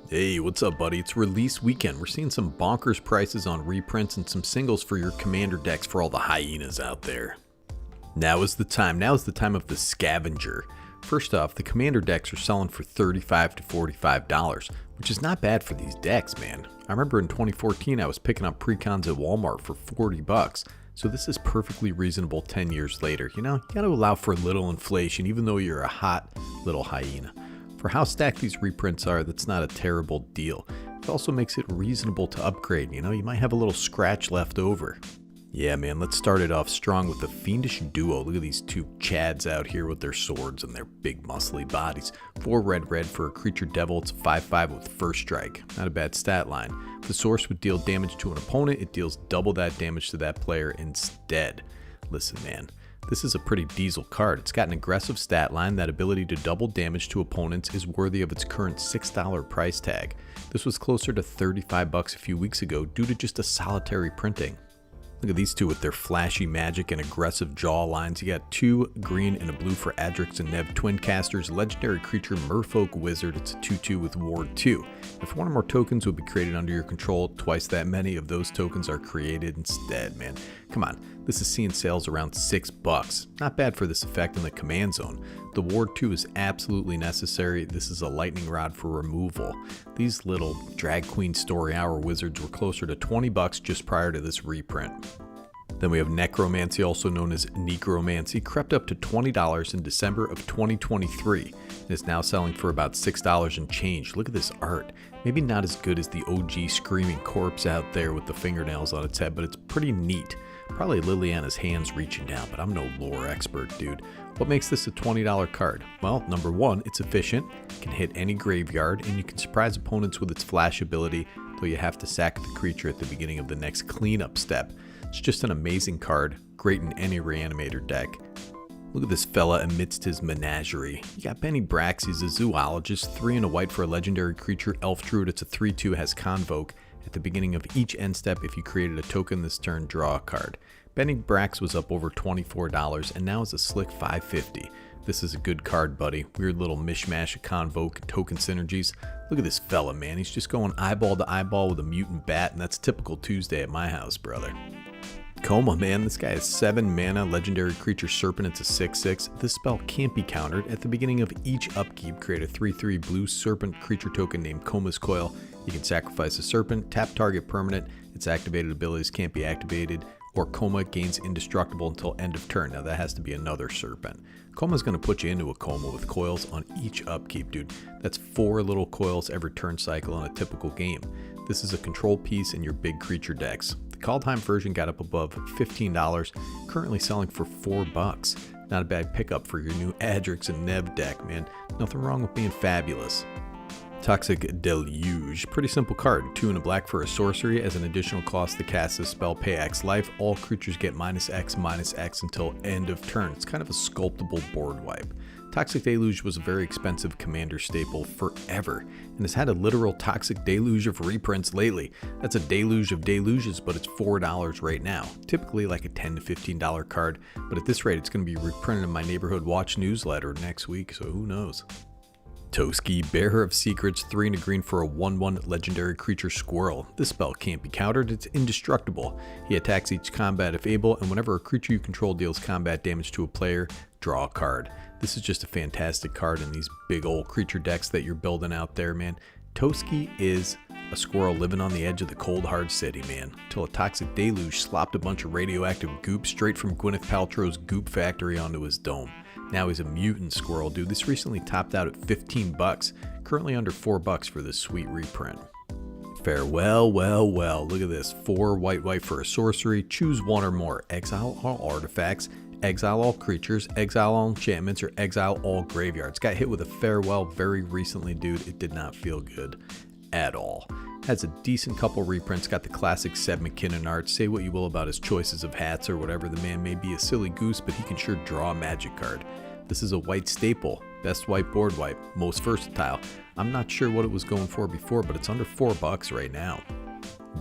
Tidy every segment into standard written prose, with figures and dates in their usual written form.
Hey, what's up, buddy? It's release weekend. We're seeing some bonkers prices on reprints and some singles for your commander decks for all the hyenas out there. Now is the time. Now is the time of the scavenger. First off, the commander decks are selling for $35 to $45, which is not bad for these decks, man. I remember in 2014 I was picking up precons at Walmart for $40, so this is perfectly reasonable 10 years later. You know, you gotta allow for a little inflation, even though you're a hot little hyena. For how stacked these reprints are, that's not a terrible deal. It also makes it reasonable to upgrade. You know, you might have a little scratch left over. Yeah, man, let's start it off strong with the Fiendish Duo. Look at these two chads out here with their swords and their big muscly bodies. 4 red for a creature devil. It's a 5/5 with first strike. Not a bad stat line. If the source would deal damage to an opponent, it deals double that damage to that player instead. Listen, man. This is a pretty diesel card. It's got an aggressive stat line. That ability to double damage to opponents is worthy of its current $6 price tag. This was closer to $35 a few weeks ago due to just a solitary printing. Look at these two with their flashy magic and aggressive jaw lines. You got 2 green and a blue for Adrix and Nev twin casters. Legendary creature Murol Wizard. It's a 2/2 with Ward 2. If one or more tokens would be created under your control, twice that many of those tokens are created instead, man. Come on, this is seeing sales around $6. Not bad for this effect in the command zone. The Ward 2 is absolutely necessary. This is a lightning rod for removal. These little drag queen story hour wizards were closer to $20 just prior to this reprint. Then we have Necromancy, also known as Necromancy, crept up to $20 in December of 2023 and is now selling for about $6 and change. Look at this art. Maybe not as good as the OG screaming corpse out there with the fingernails on its head, but it's pretty neat. Probably Liliana's hands reaching down, but I'm no lore expert, dude. What makes this a $20 card? Well, number one, it's efficient, can hit any graveyard, and you can surprise opponents with its flash ability, though you have to sack the creature at the beginning of the next cleanup step. It's just an amazing card, great in any reanimator deck. Look at this fella amidst his menagerie. You got Benny Brax, he's a zoologist, 3 and a white for a legendary creature, Elf Druid. It's a 3/2, has Convoke. At the beginning of each end step, if you created a token this turn, draw a card. Benny Brax was up over $24 and now is a slick $5.50. This is a good card, buddy. Weird little mishmash of Convoke and token synergies. Look at this fella, man. He's just going eyeball to eyeball with a mutant bat, and that's typical Tuesday at my house, brother. Coma, man, this guy is 7 mana, legendary creature Serpent. It's a 6/6. This spell can't be countered. At the beginning of each upkeep, create a 3/3 blue Serpent creature token named Coma's Coil. You can sacrifice a Serpent, tap target permanent. Its activated abilities can't be activated, or Coma gains indestructible until end of turn. Now that has to be another Serpent. Coma's going to put you into a coma with coils on each upkeep, dude. That's 4 little coils every turn cycle in a typical game. This is a control piece in your big creature decks. The Kaldheim version got up above $15, currently selling for $4. Not a bad pickup for your new Adrix and Nev deck, man. Nothing wrong with being fabulous. Toxic Deluge, pretty simple card. 2 and a black for a sorcery. As an additional cost to cast this spell, pay X life. All creatures get -X until end of turn. It's kind of a sculptable board wipe. Toxic Deluge was a very expensive commander staple forever, and has had a literal toxic deluge of reprints lately. That's a deluge of deluges, but it's $4 right now. Typically like a $10 to $15 card, but at this rate it's going to be reprinted in my Neighborhood Watch newsletter next week, so who knows. Toski, Bearer of Secrets, 3 and a green for a 1/1 legendary creature squirrel. This spell can't be countered, it's indestructible. He attacks each combat if able, and whenever a creature you control deals combat damage to a player, draw a card. This is just a fantastic card in these big old creature decks that you're building out there, man. Toski is a squirrel living on the edge of the cold hard city, man. Till a toxic deluge slopped a bunch of radioactive goop straight from Gwyneth Paltrow's goop factory onto his dome. Now he's a mutant squirrel, dude. This recently topped out at $15, currently under $4 for this sweet reprint. Farewell, well, look at this. 4 white for a sorcery. Choose 1 or more. Exile all artifacts, exile all creatures, exile all enchantments, or exile all graveyards. Got hit with a farewell very recently, dude. It did not feel good at all. Has a decent couple reprints, got the classic Seb McKinnon art. Say what you will about his choices of hats or whatever, the man may be a silly goose, but he can sure draw a magic card. This is a white staple, best white board wipe, most versatile. I'm not sure what it was going for before, but it's under $4 right now.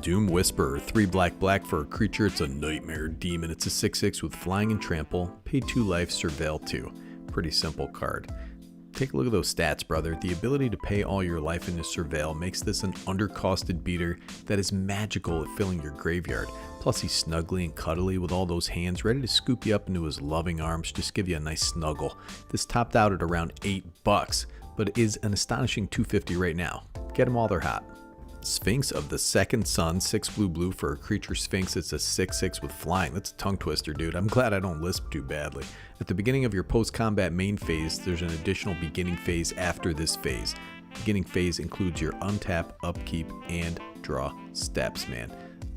Doom Whisperer, 3 black for a creature. It's a nightmare demon. It's a 6/6 with flying and trample. Pay 2 life, surveil 2. Pretty simple card. Take a look at those stats, brother. The ability to pay all your life into Surveil makes this an undercosted beater that is magical at filling your graveyard. Plus he's snuggly and cuddly with all those hands ready to scoop you up into his loving arms, just give you a nice snuggle. This topped out at around $8, but is an astonishing $2.50 right now. Get them while they're hot. Sphinx of the Second Sun, 6 blue for a creature Sphinx. It's a 6/6 with flying. That's a tongue twister, dude. I'm glad I don't lisp too badly. At the beginning of your post-combat main phase, there's an additional beginning phase after this phase. Beginning phase includes your untap, upkeep, and draw steps, man.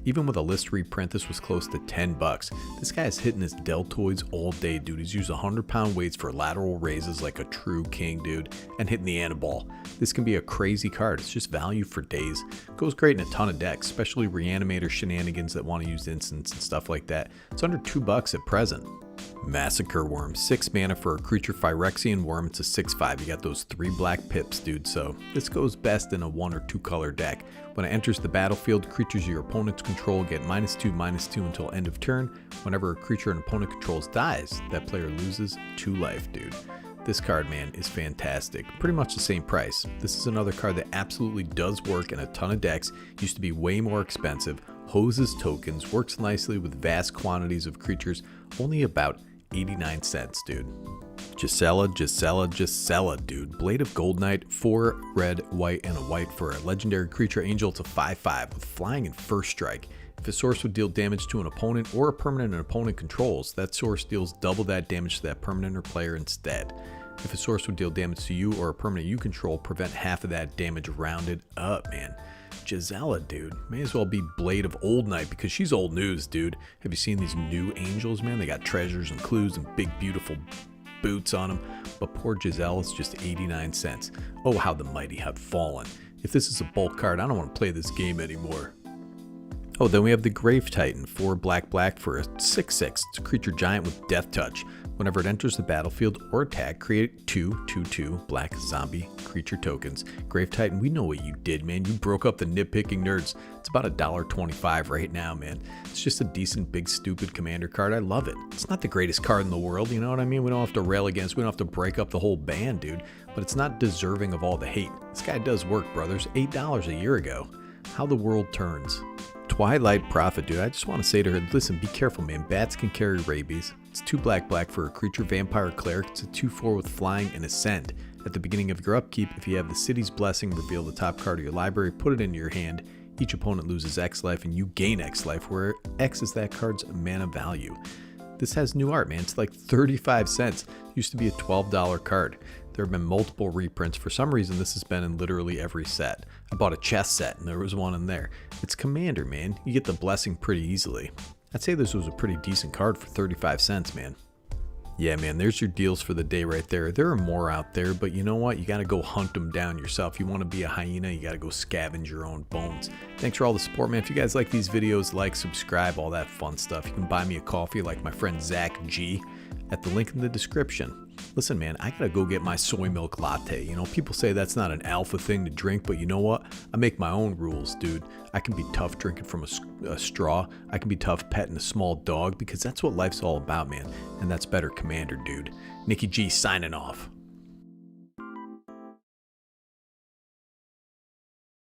Even with a list reprint, this was close to $10. This guy is hitting his deltoids all day, dude. He's using 100-pound weights for lateral raises like a true king, dude, and hitting the Annaball. This can be a crazy card. It's just value for days. Goes great in a ton of decks, especially Reanimator shenanigans that want to use instants and stuff like that. It's under $2 at present. Massacre Worm, 6 mana for a creature Phyrexian Worm. It's a 6/5. You got those 3 black pips, dude, so this goes best in a 1 or 2 color deck. When it enters the battlefield, creatures your opponents control get -2/-2 until end of turn. Whenever a creature an opponent controls dies, that player loses 2 life, dude. This card, man, is fantastic. Pretty much the same price. This is another card that absolutely does work in a ton of decks. Used to be way more expensive. Hoses tokens, works nicely with vast quantities of creatures, only about 89 cents, dude. Gisela, dude. Blade of Gold Knight, 4 red, white, and a white for a legendary creature angel. It's a 5/5 with flying and first strike. If a source would deal damage to an opponent or a permanent an opponent controls, that source deals double that damage to that permanent or player instead. If a source would deal damage to you or a permanent you control, prevent half of that damage rounded up, man. Gisela, dude. May as well be Blade of Old Knight because she's old news, dude. Have you seen these new angels, man? They got treasures and clues and big, beautiful boots on them. But poor Gisela's just 89 cents. Oh, how the mighty have fallen. If this is a bulk card, I don't want to play this game anymore. Oh, then we have the Grave Titan, 4 black for a 6/6. It's a creature giant with Death Touch. Whenever it enters the battlefield or attack, create 2/2/2 black zombie creature tokens. Grave Titan, we know what you did, man. You broke up the nitpicking nerds. It's about $1.25 right now, man. It's just a decent, big, stupid commander card. I love it. It's not the greatest card in the world, you know what I mean? We don't have to rail against, we don't have to break up the whole band, dude. But it's not deserving of all the hate. This guy does work, brothers. $8 a year ago. How the world turns. Twilight Prophet, dude. I just want to say to her, listen, be careful, man. Bats can carry rabies. It's 2 black for a creature vampire cleric. It's a 2/4 with flying and ascend. At the beginning of your upkeep, if you have the city's blessing, reveal the top card of your library, put it into your hand. Each opponent loses X life and you gain X life, where X is that card's mana value. This has new art, man. It's like 35 cents. Used to be a $12 card. There have been multiple reprints. For some reason, this has been in literally every set. I bought a chess set and there was one in there. It's Commander, man. You get the blessing pretty easily. I'd say this was a pretty decent card for 35 cents, man. Yeah, man, there's your deals for the day right there. There are more out there, but you know what? You got to go hunt them down yourself. You want to be a hyena, you got to go scavenge your own bones. Thanks for all the support, man. If you guys like these videos, like, subscribe, all that fun stuff. You can buy me a coffee like my friend Zach G at the link in the description. Listen, man, I gotta go get my soy milk latte. You know, people say that's not an alpha thing to drink, but you know what? I make my own rules, dude. I can be tough drinking from a straw. I can be tough petting a small dog because that's what life's all about, man. And that's better Commander, dude. Nikki G signing off.